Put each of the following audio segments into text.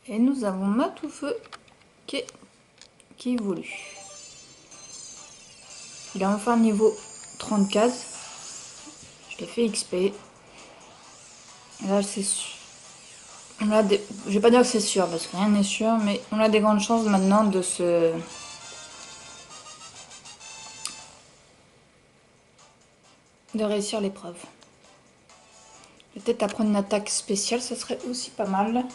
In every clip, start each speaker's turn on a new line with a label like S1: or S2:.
S1: Et nous avons Matoufeu qui évolue. Il a enfin niveau 30 cases. Je l'ai fait XP. Et là, c'est sûr. Je vais pas dire que c'est sûr parce que rien n'est sûr, mais on a des grandes chances maintenant de réussir l'épreuve. Peut-être apprendre une attaque spéciale, ça serait aussi pas mal.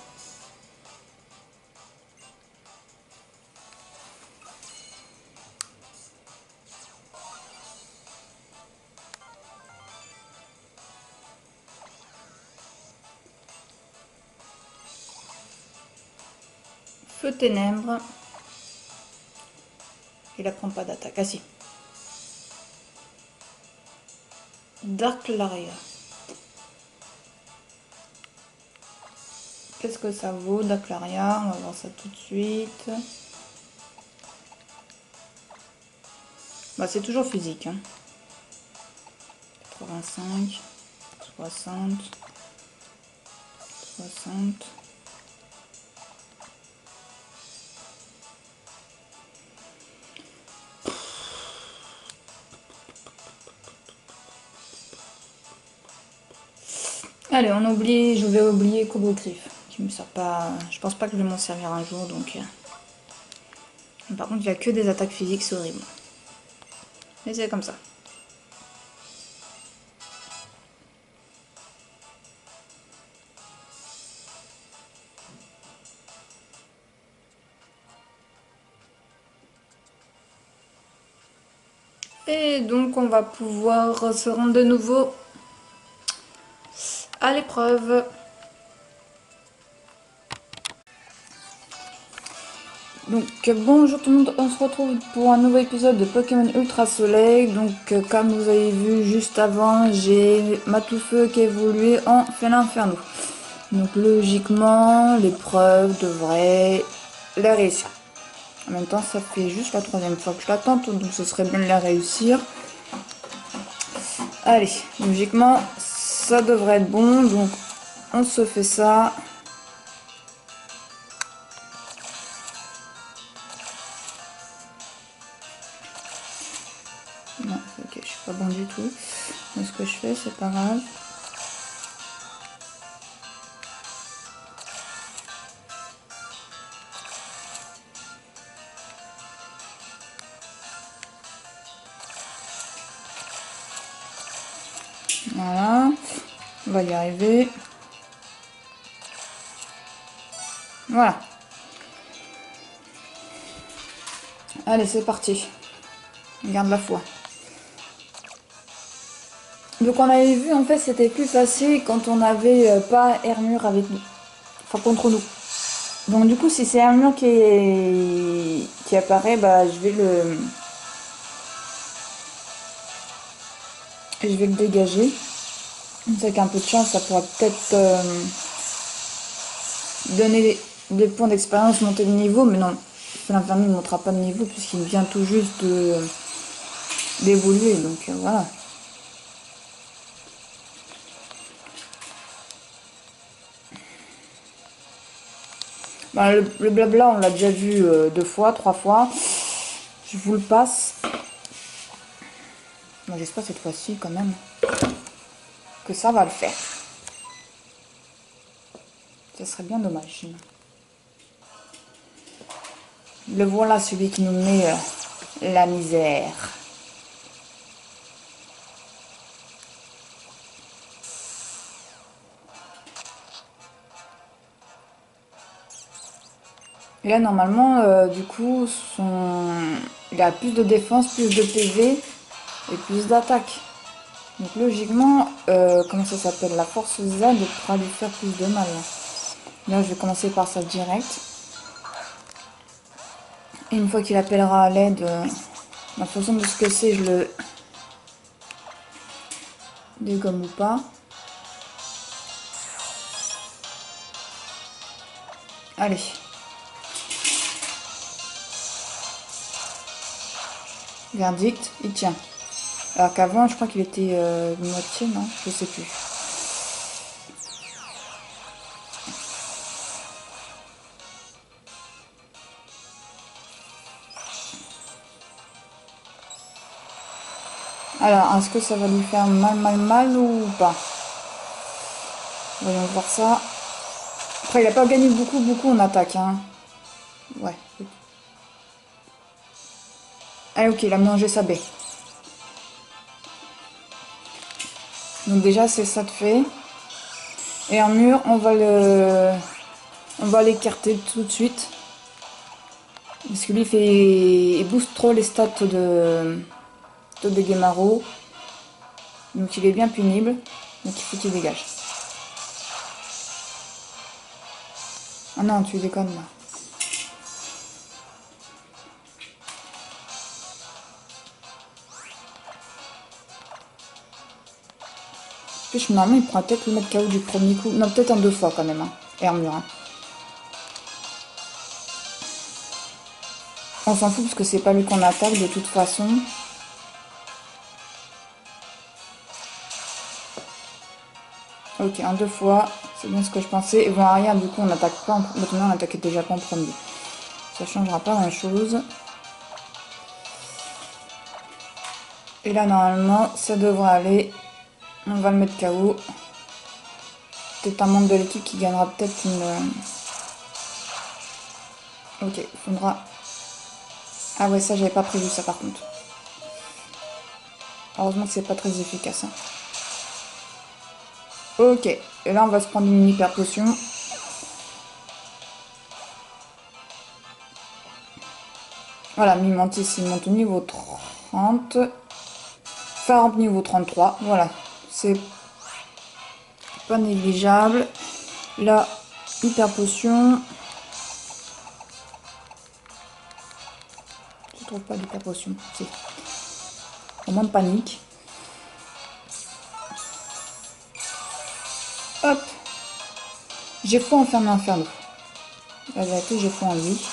S1: Feu ténèbres. Il apprend pas d'attaque. Ah si. Dark Laria. Qu'est-ce que ça vaut, Dark Laria? On va voir ça tout de suite. Bah, c'est toujours physique. Hein. 85, 60, 60. Allez, je vais oublier Kobo Griff, qui me sert pas. Je pense pas que je vais m'en servir un jour, donc. Par contre, il n'y a que des attaques physiques, c'est horrible. Mais c'est comme ça. Et donc, on va pouvoir se rendre de nouveau à l'épreuve. Donc bonjour tout le monde, on se retrouve pour un nouveau épisode de Pokémon Ultra Soleil. Donc comme vous avez vu juste avant, j'ai Matoufeu qui a évolué en Félin Inferno. Donc logiquement, l'épreuve devrait la réussir. En même temps, ça fait juste la 3e fois que je la tente, donc ce serait bien de la réussir. Allez, logiquement, ça devrait être bon, donc on se fait ça. Non, ok, je suis pas bon du tout. Mais ce que je fais, c'est pas grave. Voilà, on va y arriver. Voilà. Allez, c'est parti. Garde la foi. Donc on avait vu, en fait, c'était plus facile quand on n'avait pas Hermure avec nous. Enfin, contre nous. Donc du coup, si c'est Hermure qui apparaît, bah je vais le dégager. C'est qu'un peu de chance, ça pourra peut-être donner des points d'expérience, monter de niveau, mais non, l'infirmier ne montera pas de niveau puisqu'il vient tout juste d'évoluer, donc voilà. Bah, le blabla, on l'a déjà vu 2 fois, 3 fois. Je vous le passe. Bon, j'espère cette fois-ci quand même que ça va le faire. Ce serait bien dommage. Le voilà, celui qui nous met la misère. Et là, normalement, du coup, il a plus de défense, plus de PV et plus d'attaque. Donc logiquement, comment ça s'appelle, la force Z pourra lui faire plus de mal. Là, je vais commencer par ça direct. Et une fois qu'il appellera à l'aide, en fonction de ce que c'est, je le dégomme ou pas. Allez. Verdict, il tient. Alors qu'avant, je crois qu'il était moitié, non? Je sais plus. Alors, est-ce que ça va lui faire mal ou pas? Voyons voir ça. Après, il a pas gagné beaucoup en attaque, hein. Ouais. Ah ok, il a mangé sa baie. Donc déjà, c'est ça de fait. Et un mur, on va l'écarter tout de suite. Parce que lui, il booste trop les stats de Gemaro. Donc il est bien punible. Donc il faut qu'il dégage. Ah non, tu déconnes là. En plus, normalement, il pourra peut-être le mettre KO du premier coup. Non, peut-être en 2 fois quand même. Hein. Et armure. Hein. On s'en fout parce que c'est pas lui qu'on attaque de toute façon. Ok, en 2 fois. C'est bien ce que je pensais. Et bon, arrière, du coup, on n'attaque pas. Maintenant, on attaquait déjà pas en premier. Ça changera pas grand chose. Et là, normalement, ça devrait aller. On va le mettre KO. Peut-être un membre de l'équipe qui gagnera peut-être une... Ok, il faudra... Ah ouais, ça, j'avais pas prévu ça par contre. Heureusement que c'est pas très efficace. Hein. Ok, et là, on va se prendre une hyper potion. Voilà, Mimantis, il monte au niveau 30. Faramp niveau 33. Voilà, c'est pas négligeable. Là, hyper potion. Je trouve pas d'hyper potion. Si. Moment de panique. Hop. J'ai foi enfermé inferno. La vérité, j'ai foi en lui.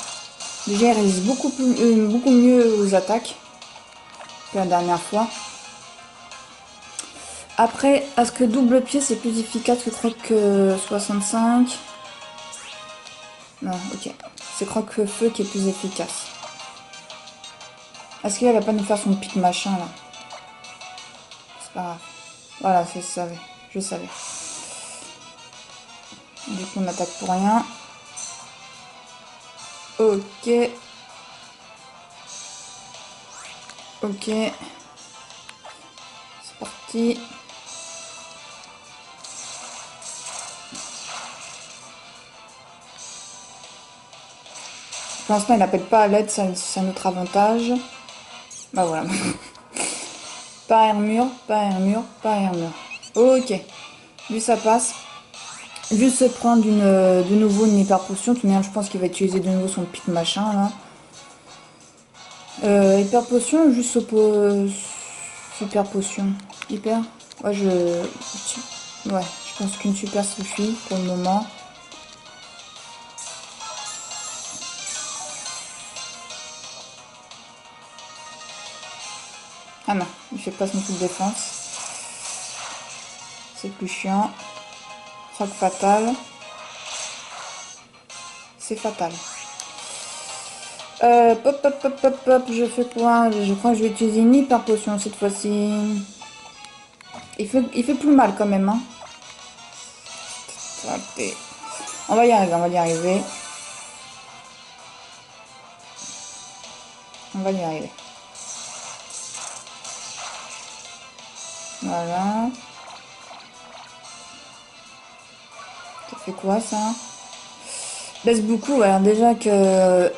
S1: Déjà, il résiste beaucoup mieux aux attaques que la dernière fois. Après, est-ce que double pied c'est plus efficace que croque 65? Non, ok. C'est croque feu qui est plus efficace. Est-ce qu'il va pas nous faire son pic machin là? C'est pas grave. Voilà, je savais. Je savais. Du coup, on attaque pour rien. Ok. Ok. C'est parti. Pour l'instant, il n'appelle pas à l'aide, c'est notre avantage. Bah voilà. Pas armure, pas armure, pas armure. Ok. Lui, ça passe. Juste se prendre de nouveau une hyper potion. Tout de même, je pense qu'il va utiliser de nouveau son pic machin là. Hyper potion, juste super potion. Hyper. Ouais, je pense qu'une super suffit pour le moment. Ah non, il fait pas son coup de défense. C'est plus chiant. Croque fatal. C'est fatal. Hop, je fais quoi? Je crois que je vais utiliser une hyper potion cette fois-ci. Il fait plus mal quand même, hein. On va y arriver, on va y arriver. On va y arriver. Voilà. Ça fait quoi ça? Baisse beaucoup, alors déjà que...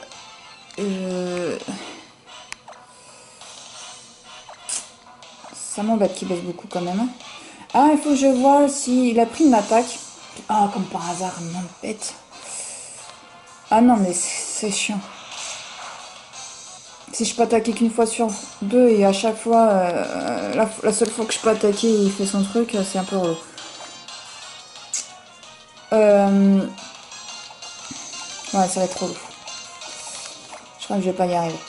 S1: Ça m'embête qu'il baisse beaucoup quand même. Hein. Ah, il faut que je vois s'il a pris une attaque. Ah, comme par hasard, il m'embête. Ah non, mais c'est chiant. Si je peux attaquer qu'une fois sur 2 et à chaque fois, la seule fois que je peux attaquer, il fait son truc, c'est un peu relou. Ouais, ça va être relou. Je crois que je vais pas y arriver.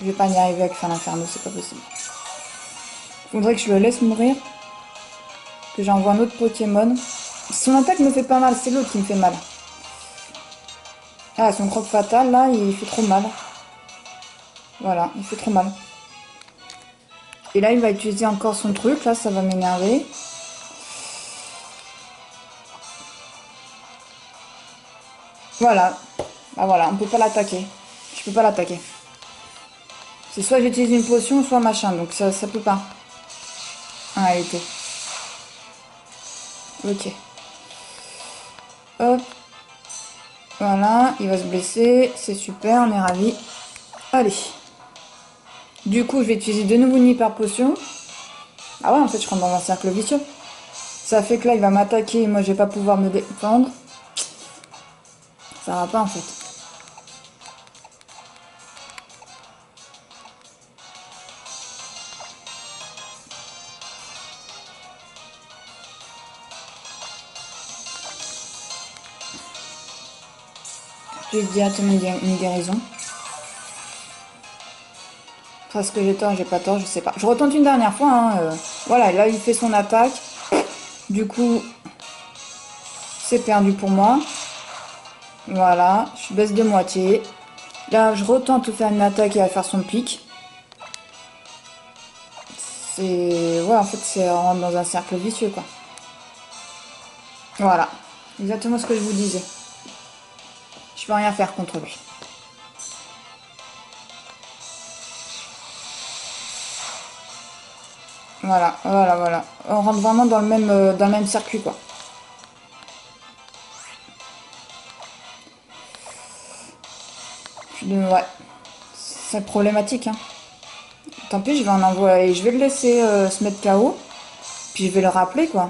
S1: Je vais pas y arriver avec faire l'inferno, c'est pas possible. Faudrait que je le laisse mourir. Que j'envoie un autre Pokémon. Son attaque me fait pas mal, c'est l'autre qui me fait mal. Ah, son croc fatal, là, il fait trop mal. Voilà, il fait trop mal. Et là, il va utiliser encore son truc. Là, ça va m'énerver. Voilà. Ah voilà, on peut pas l'attaquer. Je peux pas l'attaquer. C'est soit j'utilise une potion, soit machin. Donc ça peut pas. Ah, elle était. Ok. Hop. Voilà, il va se blesser. C'est super, on est ravis. Allez. Du coup, je vais utiliser de nouveau une hyper potion. Ah ouais, en fait, je rentre dans un cercle vicieux. Ça fait que là, il va m'attaquer et moi, je vais pas pouvoir me défendre. Ça va pas, en fait. Je vais directement une guérison. Est-ce que j'ai tort, j'ai pas tort, je sais pas. Je retente une dernière fois. Hein, voilà, là, il fait son attaque. Du coup, c'est perdu pour moi. Voilà, je baisse de moitié. Là, je retente de faire une attaque et à faire son pic. C'est... Ouais, en fait, c'est on rentre dans un cercle vicieux, quoi. Voilà, exactement ce que je vous disais. Je peux rien faire contre lui. Voilà, voilà, voilà. On rentre vraiment dans le même circuit, quoi. Ouais, c'est problématique, hein. Tant pis, je vais en envoyer. Je vais le laisser se mettre KO. Puis je vais le rappeler, quoi.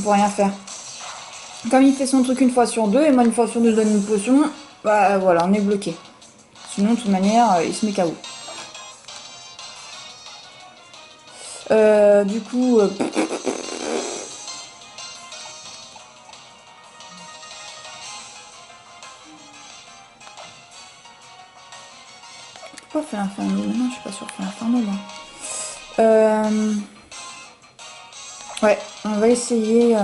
S1: Pour rien faire. Comme il fait son truc une fois sur deux, et moi une fois sur deux je donne une potion, bah voilà, on est bloqué. Sinon, de toute manière, il se met KO. Du coup... pourquoi faire l'inferno? Non, je suis pas sûre de faire l'inferno, moi. Ouais, on va essayer...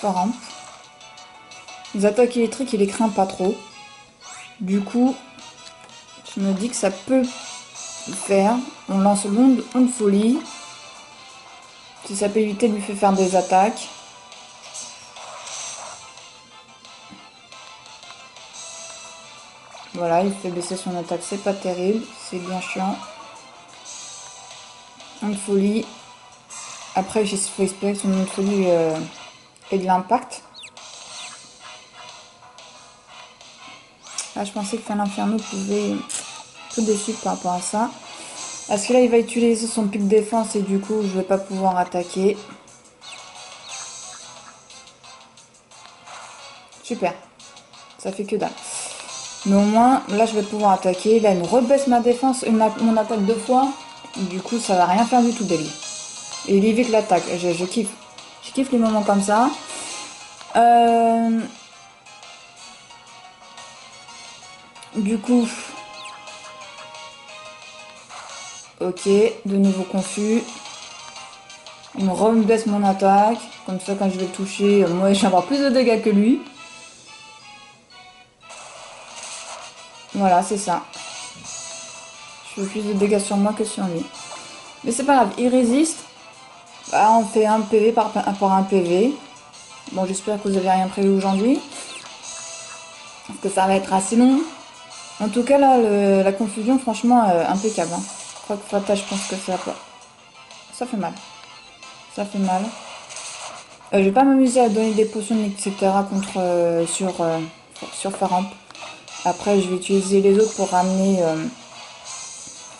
S1: Faramp. Les attaques électriques, il les craint pas trop. Du coup, je me dis que ça peut le faire. On lance l'onde folie. Si ça peut éviter de lui faire des attaques. Voilà, il fait baisser son attaque, c'est pas terrible, c'est bien chiant. Onde folie. Après, il faut espérer que son onde folie ait de l'impact. Là, je pensais que Fin l'Inferno pouvait tout déçu par rapport à ça. Parce que là, il va utiliser son pic de défense et du coup, je vais pas pouvoir attaquer. Super. Ça fait que dalle. Mais au moins, là, je vais pouvoir attaquer. Là, il me rebaisse ma défense, mon attaque deux fois. Du coup, ça va rien faire du tout d'aigle. Et il évite l'attaque. Je kiffe. Je kiffe les moments comme ça. Du coup... Ok, de nouveau confus. Il me rebaisse mon attaque. Comme ça, quand je vais le toucher, moi, je vais avoir plus de dégâts que lui. Voilà, c'est ça. Je fais plus de dégâts sur moi que sur lui. Mais c'est pas grave, il résiste. Bah, on fait un PV par un PV. Bon, j'espère que vous avez rien prévu aujourd'hui. Parce que ça va être assez long. En tout cas, là, la confusion, franchement, impeccable. Hein. Je crois que Fata, je pense que ça fait mal. Ça fait mal. Je vais pas m'amuser à donner des potions, etc. contre sur Faramp. Après, je vais utiliser les autres pour ramener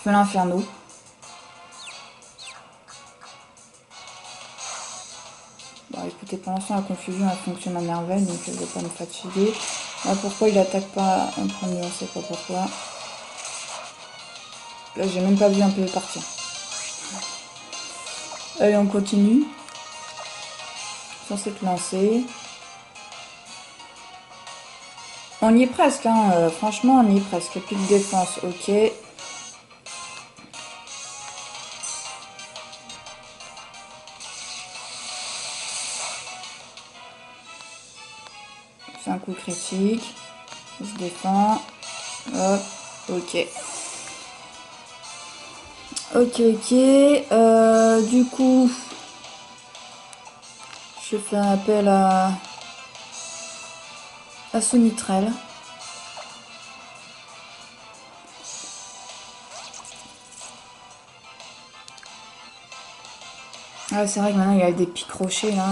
S1: Feu l'Inferno. Bon, écoutez, pour l'instant, la confusion, elle fonctionne à merveille, donc je ne vais pas me fatiguer. Là, pourquoi il attaque pas en premier, on sait pas pourquoi. Là, j'ai même pas vu un peu partir. Allez, on continue. Sur cette lancée. On y est presque, hein. Franchement, on y est presque. Plus de défense, ok. C'est un coup critique. Il se défend. Hop, ok. Ok, ok. Du coup, je fais un appel à ce mitrel. Ah, c'est vrai que maintenant il y a des pics rochers là.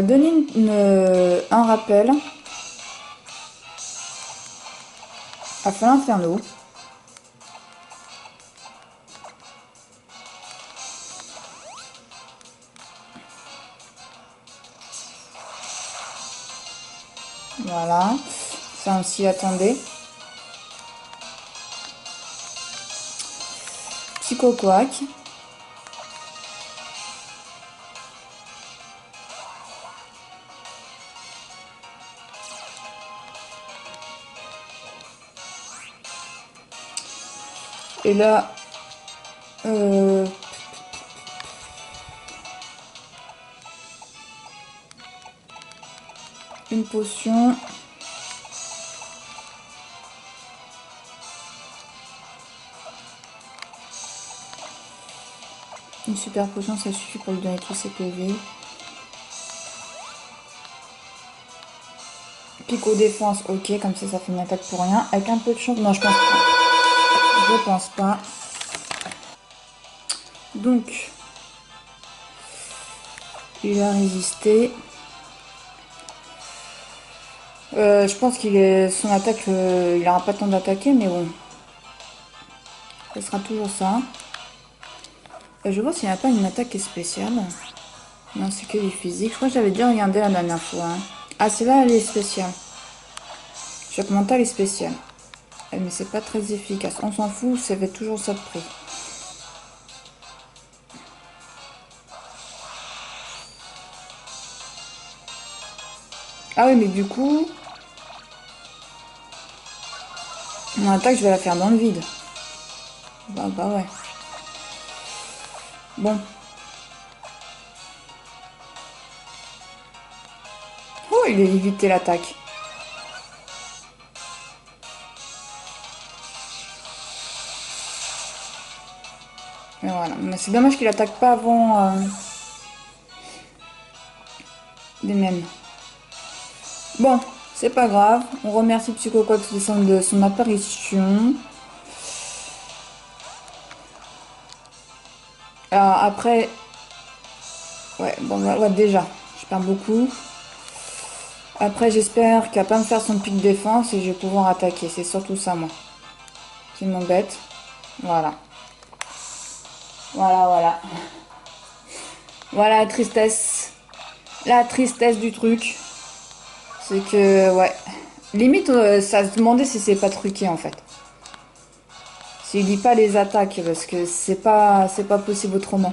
S1: Donnez un rappel à Inferno. Voilà. Ça on s'y attendait. Psychoquack. Et là, une potion. Une super potion, ça suffit pour lui donner tous ses PV. Pico défense, ok, comme ça fait une attaque pour rien. Avec un peu de chance, non je pense pas. Je pense pas. Donc, il a résisté. Je pense qu'il est son attaque, il n'aura pas le temps d'attaquer, mais bon, ce sera toujours ça. Je vois s'il n'y a pas une attaque qui est spéciale. Non, c'est que du physique. Je crois que j'avais déjà regardé la dernière fois. Hein. Ah, celle-là, elle est spéciale. Choc mental est spécial. Mais c'est pas très efficace. On s'en fout, ça fait toujours ça de prix. Ah oui, mais du coup, mon attaque, je vais la faire dans le vide. Bah ouais. Bon. Oh, il a évité l'attaque. Et voilà. Mais c'est dommage qu'il attaque pas avant des mêmes. Bon, c'est pas grave. On remercie Psychoquack de son apparition. Alors après... Ouais, bon, ouais, déjà, je perds beaucoup. Après, j'espère qu'il va pas me faire son pic de défense et je vais pouvoir attaquer. C'est surtout ça, moi, qui m'embête. Voilà. Voilà, voilà. Voilà la tristesse. La tristesse du truc. C'est que, ouais. Limite, ça se demandait si c'est pas truqué, en fait. S'il lit pas les attaques, parce que c'est pas possible autrement.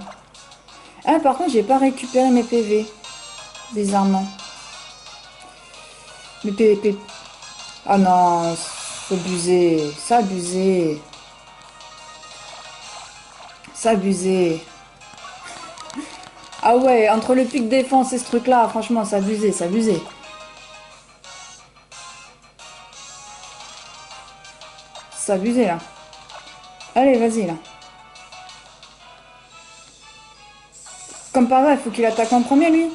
S1: Ah, par contre, j'ai pas récupéré mes PV. Bizarrement. Mes PVP. Ah non, c'est abusé. C'est abusé. C'est abusé. Ah ouais, entre le pic défense et ce truc-là, franchement, c'est abusé, c'est abusé. C'est abusé, là. Allez, vas-y, là. Comme par hasard, il faut qu'il attaque en premier, lui.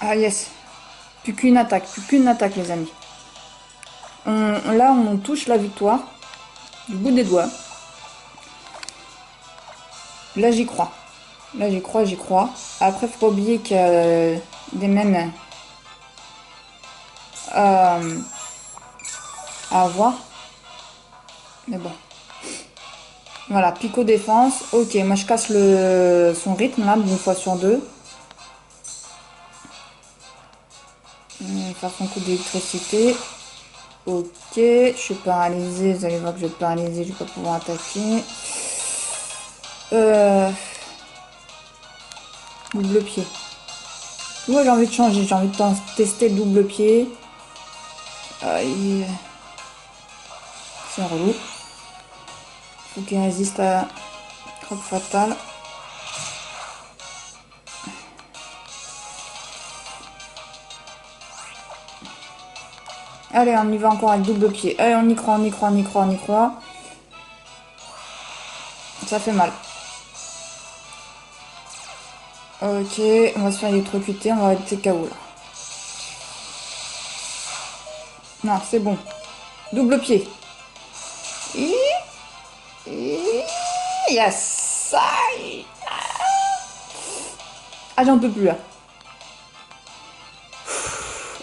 S1: Ah, yes. Plus qu'une attaque, les amis. Là, on touche la victoire. Du bout des doigts. Là, j'y crois. Là, j'y crois, j'y crois. Après, faut pas oublier qu'il y a des mêmes à avoir. Mais bon. Voilà, Pico défense. Ok, moi je casse son rythme là, d'une fois sur deux. Faire son coup d'électricité. Ok, je suis paralysée. Vous allez voir que je vais être paralysée, je vais pas pouvoir attaquer. Double pied. Moi j'ai envie de changer, j'ai envie de tester le double pied. C'est relou. Faut qu'il résiste à croc fatal. Allez, on y va encore avec double pied. Allez, on y croit, on y croit, on y croit, on y croit. Ça fait mal. Ok, on va se faire électrocuter, on va être KO là. Non, c'est bon. Double pied. Yes. Ah, j'en peux plus là.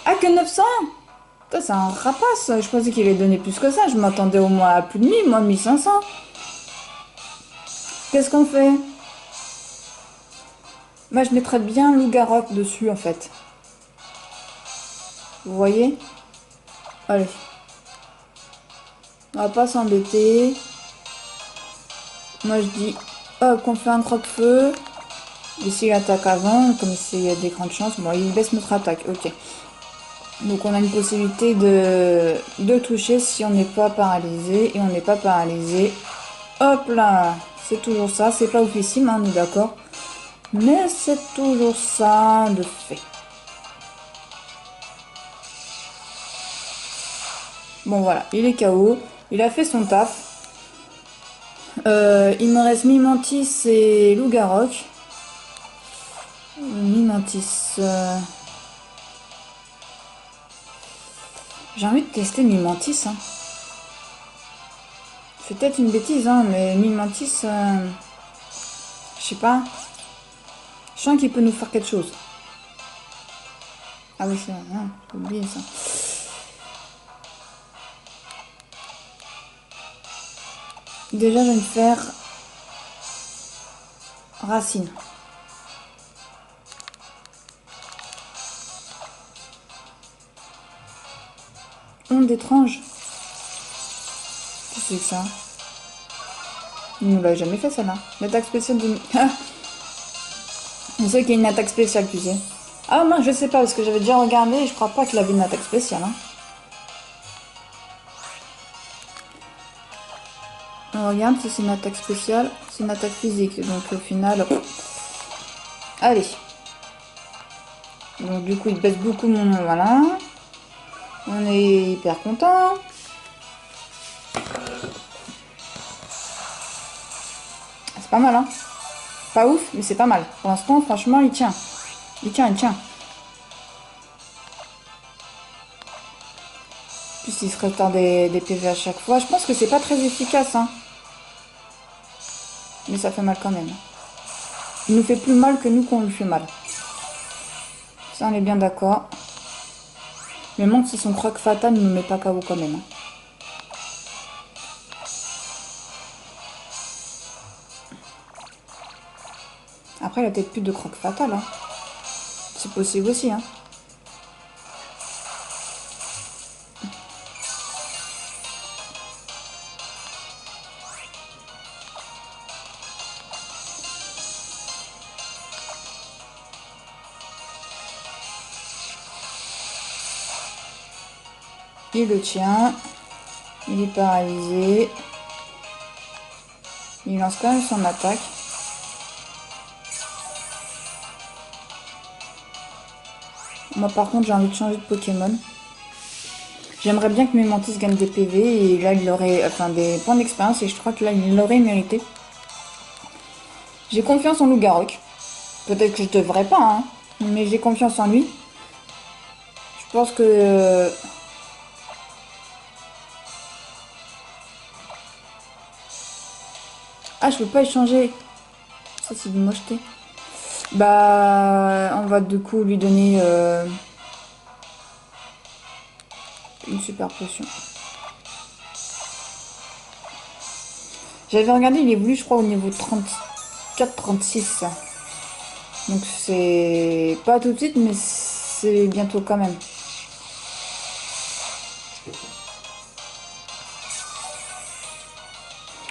S1: Ah, que 900. Putain, c'est un rapace. Je pensais qu'il allait donner plus que ça. Je m'attendais au moins à plus de 1000, moi 1500. Qu'est-ce qu'on fait? Moi, je mettrais bien Loup-Garou dessus en fait. Vous voyez? Allez. On va pas s'embêter. Moi, je dis, hop, qu'on fait un croque-feu. Et s'il attaque avant, comme s'il y a des grandes chances, bon, il baisse notre attaque, ok. Donc on a une possibilité de toucher si on n'est pas paralysé. Et on n'est pas paralysé. Hop là, c'est toujours ça. C'est pas oufissime, hein, on est d'accord. Mais c'est toujours ça de fait. Bon voilà, il est KO. Il a fait son taf. Il me reste Mimantis et Loup-Garou. Mimantis. J'ai envie de tester Mimantis. Hein. C'est peut-être une bêtise, hein, mais Mimantis, je sais pas. Je sens qu'il peut nous faire quelque chose. Ah oui, c'est vrai, hein, j'ai oublié ça. Déjà, je vais me faire Racine. Onde étrange. Qu'est-ce que c'est que ça? Il nous l'a jamais fait celle-là. L'attaque spéciale de... Je sais qu'il y a une attaque spéciale, tu sais. Ah mince, je sais pas, parce que j'avais déjà regardé et je crois pas qu'il avait une attaque spéciale. Hein. On regarde si c'est une attaque spéciale. C'est une attaque physique, donc au final... Allez. Donc du coup, il baisse beaucoup mon... Voilà. On est hyper content. C'est pas mal, hein. Pas ouf, mais c'est pas mal. Pour l'instant, franchement, il tient. Il tient, il tient. En plus, il se retard des PV à chaque fois. Je pense que c'est pas très efficace, hein. Mais ça fait mal quand même. Il nous fait plus mal que nous qu'on lui fait mal. Ça, on est bien d'accord. Mais montre si son croc fatal ne nous met pas KO quand même. Hein. Après, il a peut-être plus de croc fatal. Hein. C'est possible aussi. Hein. Il le tient. Il est paralysé. Il lance quand même son attaque. Moi par contre j'ai envie de changer de Pokémon. J'aimerais bien que Mimantis gagne des PV et là il aurait, enfin des points d'expérience et je crois que là il l'aurait mérité. J'ai confiance en Loup-Garou. Peut-être que je devrais pas, hein, mais j'ai confiance en lui. Je pense que... Ah, je peux pas échanger. Ça, c'est de mocheté. Bah, on va du coup lui donner une super potion. J'avais regardé, il évolue, je crois, au niveau 34-36. Donc c'est pas tout de suite, mais c'est bientôt quand même.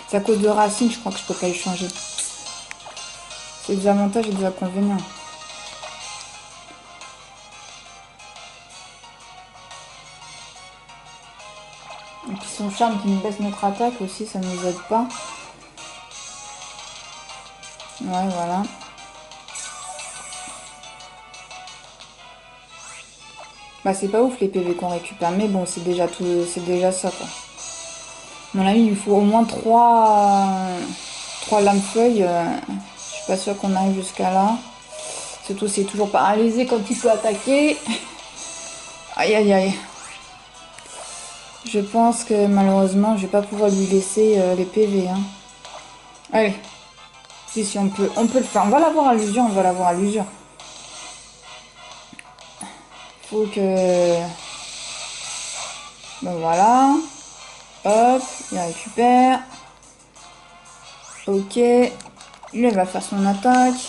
S1: C'est à cause de Racine, je crois que je peux pas échanger. C'est des avantages et des inconvénients. Et puis son charme qui nous baisse notre attaque aussi, ça nous aide pas. Ouais, voilà. Bah c'est pas ouf les PV qu'on récupère, mais bon c'est déjà tout, c'est déjà ça quoi. À mon avis il faut au moins 3 lames-feuilles. Je suis pas sûre qu'on arrive jusqu'à là. Surtout c'est toujours paralysé quand il peut attaquer. Aïe aïe aïe. Je pense que malheureusement je vais pas pouvoir lui laisser les PV. Hein. Allez. Si on peut le faire. On va l'avoir à l'usure, on va l'avoir à l'usure. Faut que... Bon voilà. Hop, il récupère. Ok. Lui, il va faire son attaque.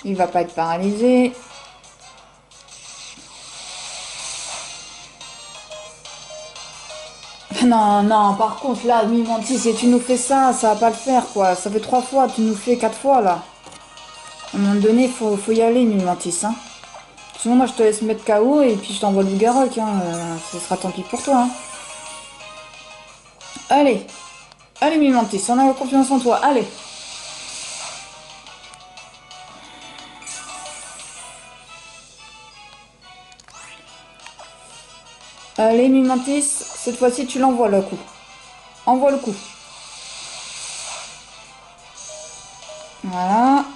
S1: Il va pas être paralysé. Non, non, par contre, là, Mimantis, si tu nous fais ça, ça va pas le faire, quoi. Ça fait 3 fois, tu nous fais 4 fois, là. À un moment donné, faut y aller, Mimantis, hein. Sinon, moi, je te laisse mettre KO et puis je t'envoie le Garok, hein. Ce sera tant pis pour toi, hein. Allez. Allez, Mimantis, on a confiance en toi. Allez. Allez, Mimantis, cette fois-ci, tu l'envoies, le coup. Envoie le coup. Voilà.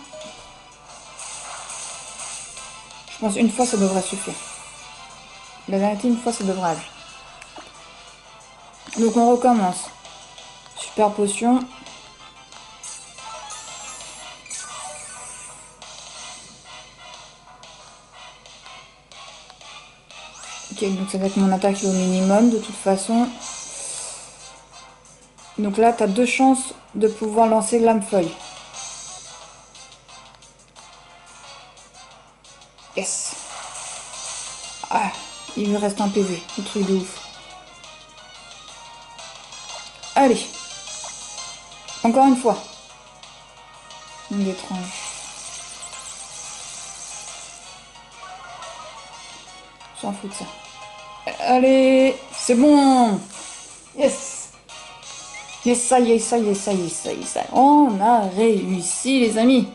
S1: Je pense une fois, ça devrait suffire. La vérité, une fois, ça devrait aller. Donc, on recommence. Super potion. Ok, donc ça va être mon attaque au minimum, de toute façon. Donc là, tu as 2 chances de pouvoir lancer lame-feuille. Yes. Ah, il lui reste un PV, le truc de ouf. Allez. Encore une fois. Une étrange. On s'en fout de ça. Allez, c'est bon. Yes. Yes, ça y est, ça y est, ça y est, ça y est, ça y est. On a réussi, les amis.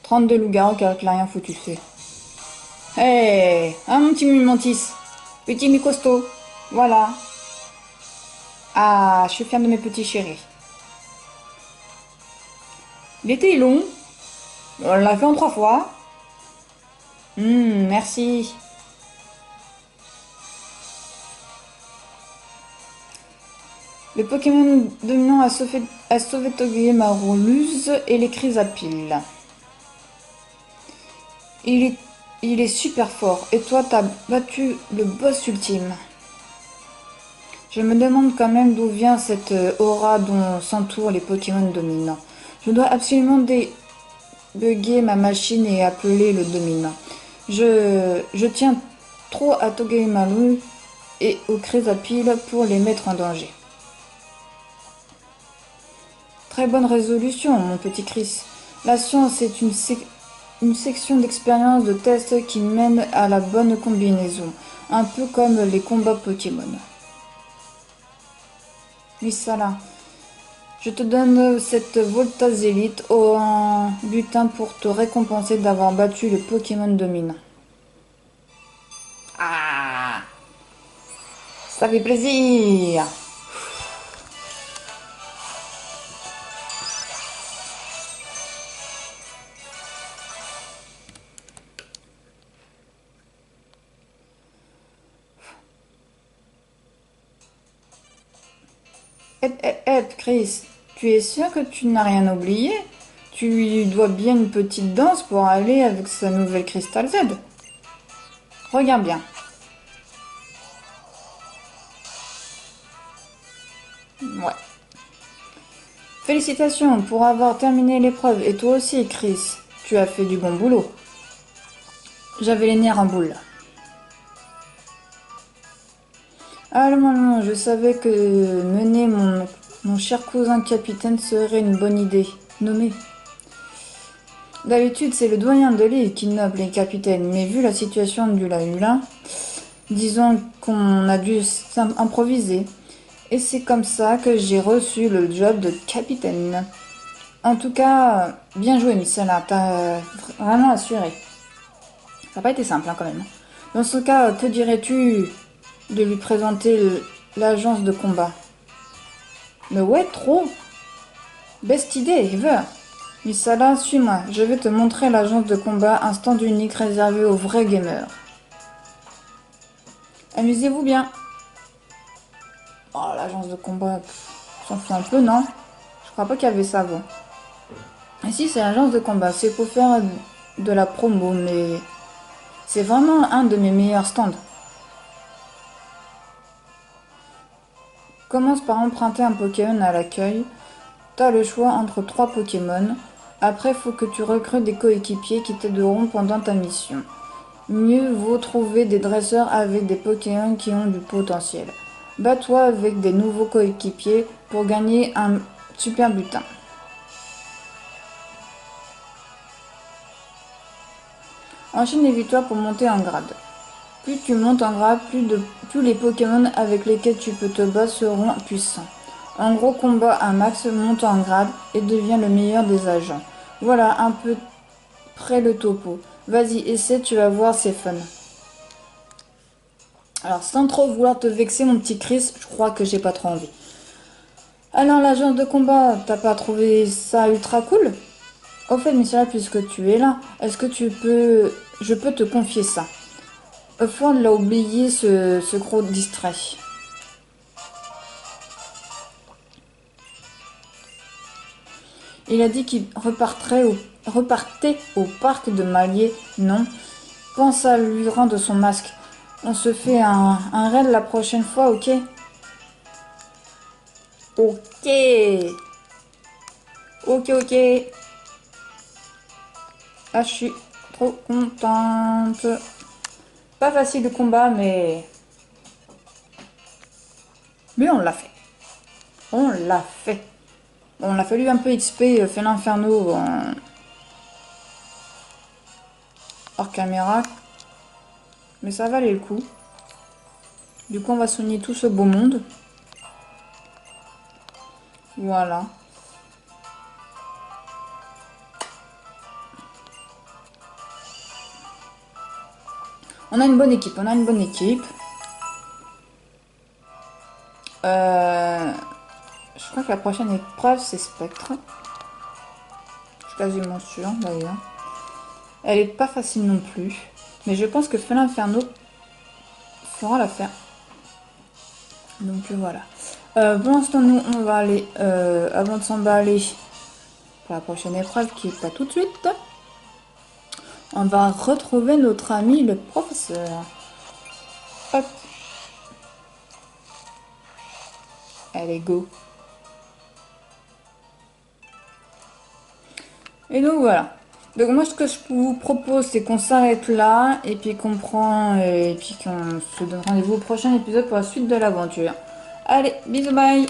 S1: 32 loups-garous avec l'a rien foutu, c'est. Hey, hein, mon petit Mimantis. Petit mi costaud. Voilà. Ah, je suis fière de mes petits chéris. Il était long. On l'a fait en 3 fois. Merci. Le Pokémon dominant a sauvé Togedemaru et les Chrysaphiles. Il est super fort. Et toi, t'as battu le boss ultime. Je me demande quand même d'où vient cette aura dont s'entourent les Pokémon dominants. Je dois absolument débugger ma machine et appeler le dominant. Je tiens trop à Togedemaru et aux Chrysaphiles pour les mettre en danger. Très bonne résolution, mon petit Chris. La science est une section d'expérience de test qui mène à la bonne combinaison, un peu comme les combats Pokémon. Oui, ça là. Je te donne cette Voltazélite en butin pour te récompenser d'avoir battu le Pokémon dominant. Ah, ça fait plaisir. Chris, tu es sûr que tu n'as rien oublié? Tu lui dois bien une petite danse pour aller avec sa nouvelle Crystal Z. Regarde bien. Ouais. Félicitations pour avoir terminé l'épreuve. Et toi aussi, Chris, tu as fait du bon boulot. J'avais les nerfs en boule. Ah non, je savais que mener mon cher cousin capitaine serait une bonne idée. Nommé. D'habitude, c'est le doyen de l'île qui nomme les capitaines, mais vu la situation du Lahula, disons qu'on a dû improviser. Et c'est comme ça que j'ai reçu le job de capitaine. En tout cas, bien joué, Missala, t'as vraiment assuré. Ça n'a pas été simple, hein, quand même. Dans ce cas, que dirais-tu de lui présenter l'agence de combat? Mais ouais, trop. Best idée, ever. Misala, suis-moi. Je vais te montrer l'agence de combat, un stand unique réservé aux vrais gamers. Amusez-vous bien. Oh, l'agence de combat, s'en fout un peu, non? Je crois pas qu'il y avait ça avant. Et si, c'est l'agence de combat. C'est pour faire de la promo, mais c'est vraiment un de mes meilleurs stands. Commence par emprunter un Pokémon à l'accueil. T'as le choix entre 3 Pokémon. Après, faut que tu recrutes des coéquipiers qui t'aideront pendant ta mission. Mieux vaut trouver des dresseurs avec des Pokémon qui ont du potentiel. Bats-toi avec des nouveaux coéquipiers pour gagner un super butin. Enchaîne les victoires pour monter en grade. Plus tu montes en grade, plus les Pokémon avec lesquels tu peux te battre seront puissants. En gros, combat un max, monte en grade et devient le meilleur des agents. Voilà un peu près le topo. Vas-y, essaie, tu vas voir, c'est fun. Alors, sans trop vouloir te vexer, mon petit Chris, je crois que j'ai pas trop envie. Alors, l'agence de combat, t'as pas trouvé ça ultra cool? Au fait, Michel, puisque tu es là, est-ce que je peux te confier ça? Ford l'a oublié, ce gros distrait. Il a dit qu'il repartait au parc de Malier. Non. Pense à lui rendre son masque. On se fait un raid la prochaine fois, ok? Ok. Ok. Ah, je suis trop contente. Pas facile le combat, mais on l'a fait. On l'a fait. Bon, on a fallu un peu XP fait l'inferno hors caméra. Mais ça valait le coup. Du coup, on va soigner tout ce beau monde. Voilà. On a une bonne équipe, Je crois que la prochaine épreuve, c'est Spectre. Je suis quasiment sûre, d'ailleurs. Elle est pas facile non plus. Mais je pense que Félin Inferno fera l'affaire. Donc voilà. Pour l'instant, nous, on va aller, avant de s'emballer pour la prochaine épreuve, qui est pas tout de suite, on va retrouver notre ami le professeur. Hop. Allez, go. Et donc voilà. Donc moi ce que je vous propose c'est qu'on s'arrête là et puis qu'on se donne rendez-vous au prochain épisode pour la suite de l'aventure. Allez, bisous, bye.